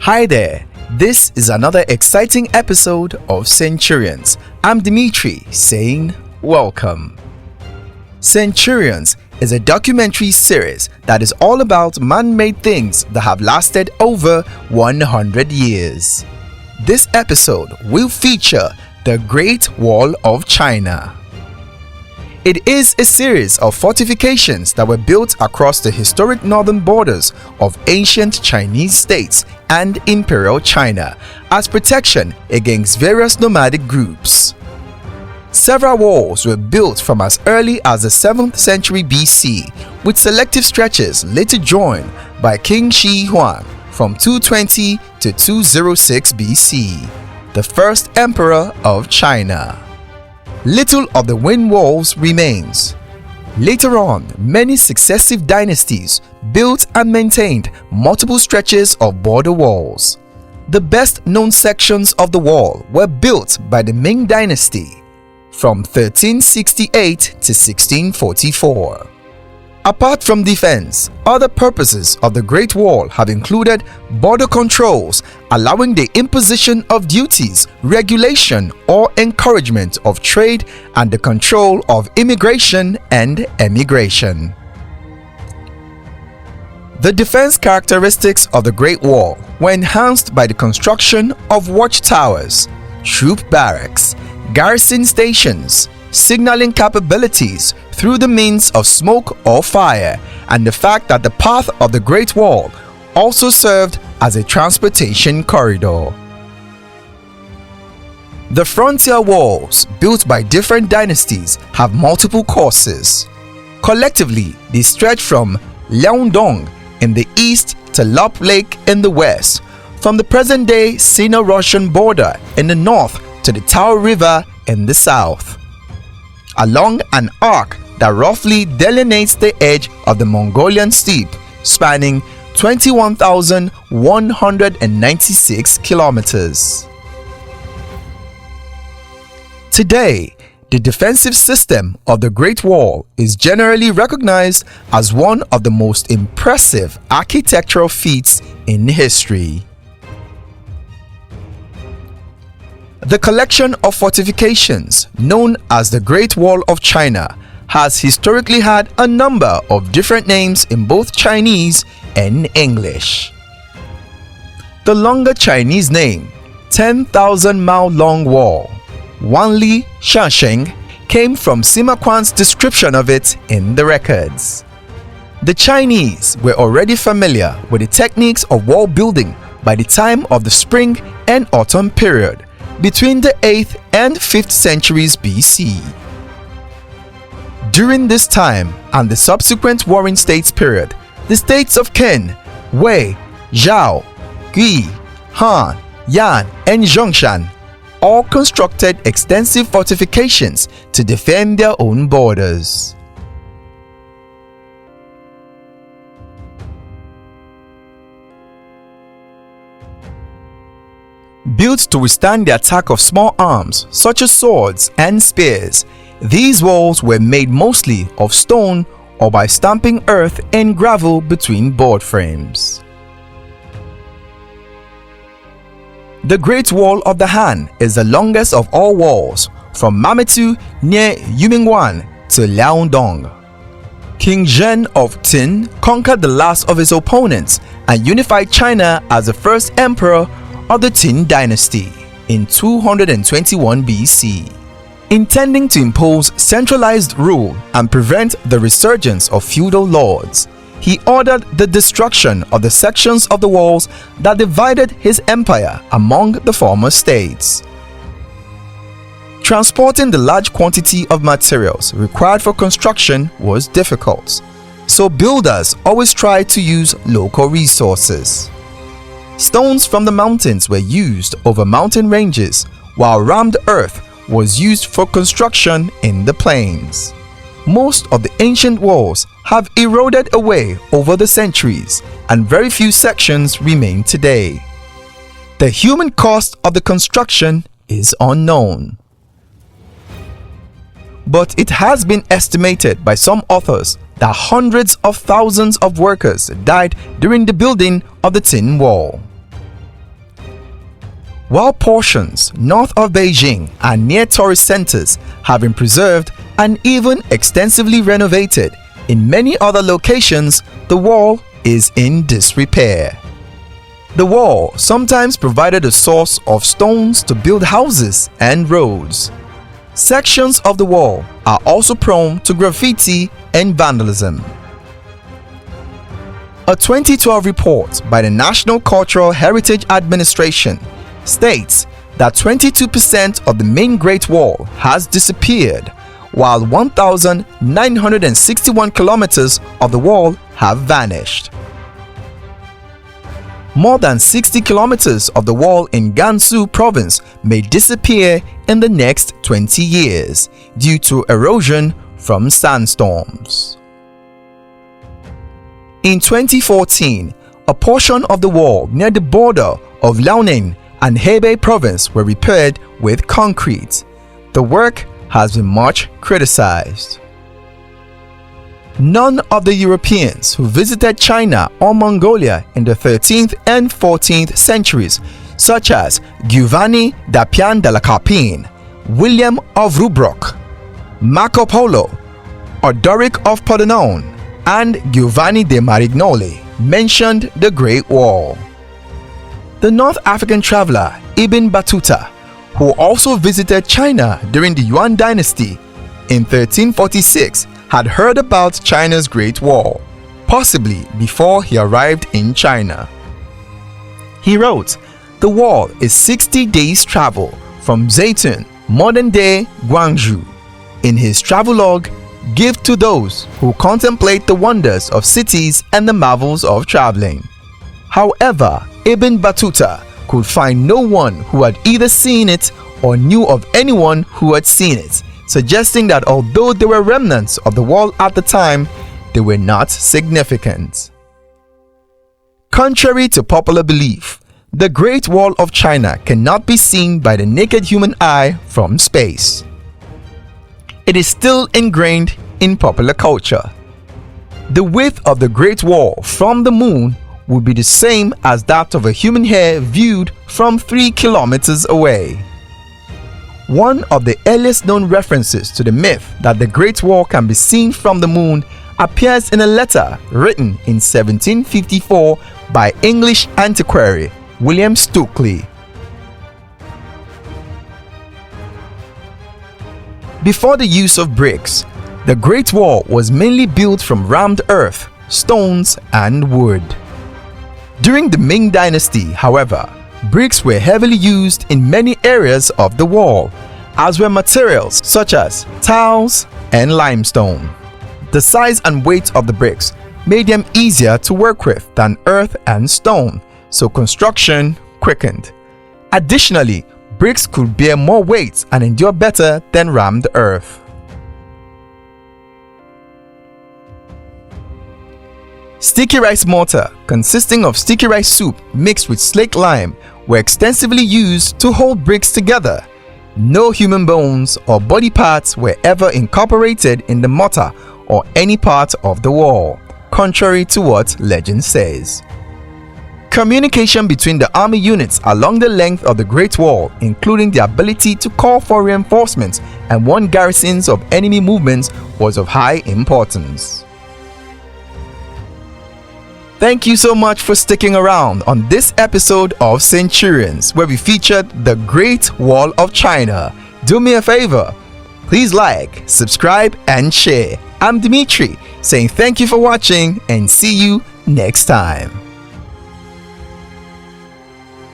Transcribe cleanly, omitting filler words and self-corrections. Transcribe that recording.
Hi there, this is another exciting episode of Centurions. I'm Dmitri saying welcome. Centurions is a documentary series that is all about man-made things that have lasted over 100 years. This episode will feature the Great Wall of China. It is a series of fortifications that were built across the historic northern borders of ancient Chinese states and Imperial China as protection against various nomadic groups. Several walls were built from as early as the 7th century BC, with selective stretches later joined by King Shi Huang from 220 to 206 BC, the first emperor of China. Little of the wing walls remains. Later on, many successive dynasties built and maintained multiple stretches of border walls. The best known sections of the wall were built by the Ming Dynasty from 1368 to 1644. Apart from defense, other purposes of the Great Wall have included border controls, allowing the imposition of duties, regulation or encouragement of trade, and the control of immigration and emigration. The defense characteristics of the Great Wall were enhanced by the construction of watchtowers, troop barracks, garrison stations, signaling capabilities through the means of smoke or fire, and the fact that the path of the Great Wall also served as a transportation corridor. The frontier walls built by different dynasties have multiple courses. Collectively, they stretch from Liaodong in the east to Lop Lake in the west, from the present-day Sino-Russian border in the north to the Tao River in the south, along an arc that roughly delineates the edge of the Mongolian steppe, spanning 21,196 kilometers. Today, the defensive system of the Great Wall is generally recognized as one of the most impressive architectural feats in history. The collection of fortifications, known as the Great Wall of China, has historically had a number of different names in both Chinese and English. The longer Chinese name, 10,000 Mile Long Wall, Wanli Shasheng, came from Sima Quan's description of it in the records. The Chinese were already familiar with the techniques of wall building by the time of the Spring and Autumn period, between the 8th and 5th centuries BC. During this time and the subsequent Warring States period, the states of Qin, Wei, Zhao, Gui, Han, Yan, and Zhongshan all constructed extensive fortifications to defend their own borders. Built to withstand the attack of small arms such as swords and spears, these walls were made mostly of stone or by stamping earth and gravel between board frames. The Great Wall of the Han is the longest of all walls, from Mametu near Yumingwan to Liaodong. King Zhen of Qin conquered the last of his opponents and unified China as the first emperor of the Qin dynasty in 221 BC. Intending to impose centralized rule and prevent the resurgence of feudal lords, he ordered the destruction of the sections of the walls that divided his empire among the former states. Transporting the large quantity of materials required for construction was difficult, so builders always tried to use local resources. Stones from the mountains were used over mountain ranges, while rammed earth was used for construction in the plains. Most of the ancient walls have eroded away over the centuries, and very few sections remain today. The human cost of the construction is unknown, but it has been estimated by some authors that hundreds of thousands of workers died during the building of the Tin Wall. while portions north of Beijing and near tourist centers have been preserved and even extensively renovated. In many other locations, the wall is in disrepair. The wall sometimes provided a source of stones to build houses and roads. Sections of the wall are also prone to graffiti and vandalism. A 2012 report by the National Cultural Heritage Administration states that 22% of the main Great Wall has disappeared, while 1,961 kilometers of the wall have vanished. More than 60 kilometers of the wall in Gansu province may disappear in the next 20 years due to erosion from sandstorms. In 2014, a portion of the wall near the border of Liaoning and Hebei province were repaired with concrete. The work has been much criticized. None of the Europeans who visited China or Mongolia in the 13th and 14th centuries, such as Giovanni da Pian della Carpine, William of Rubruck, Marco Polo, Ordoric of Pordenone, and Giovanni de Marignoli, mentioned the Great Wall. The North African traveler Ibn Battuta, who also visited China during the Yuan dynasty in 1346, had heard about China's Great Wall, possibly before he arrived in China. He wrote, "The wall is 60 days' travel from Zheitun, modern-day Guangzhou." In his travelogue, "Give to those who contemplate the wonders of cities and the marvels of traveling." However, Ibn Battuta could find no one who had either seen it or knew of anyone who had seen it, suggesting that although there were remnants of the wall at the time, they were not significant. Contrary to popular belief, the Great Wall of China cannot be seen by the naked human eye from space. It is still ingrained in popular culture. The width of the Great Wall from the moon would be the same as that of a human hair viewed from 3 kilometers away. One of the earliest known references to the myth that the Great Wall can be seen from the moon appears in a letter written in 1754 by English antiquary William Stukeley. Before the use of bricks, the Great Wall was mainly built from rammed earth, stones, and wood. During the Ming Dynasty, however, bricks were heavily used in many areas of the wall, as were materials such as tiles and limestone. The size and weight of the bricks made them easier to work with than earth and stone, so construction quickened. Additionally, bricks could bear more weight and endure better than rammed earth. Sticky rice mortar, consisting of sticky rice soup mixed with slaked lime, were extensively used to hold bricks together. No human bones or body parts were ever incorporated in the mortar or any part of the wall, contrary to what legend says. Communication between the army units along the length of the Great Wall, including the ability to call for reinforcements and warn garrisons of enemy movements, was of high importance. Thank you so much for sticking around on this episode of Centurions, where we featured the Great Wall of China. Do me a favor, please like, subscribe, and share. I'm Dmitri, saying thank you for watching and see you next time.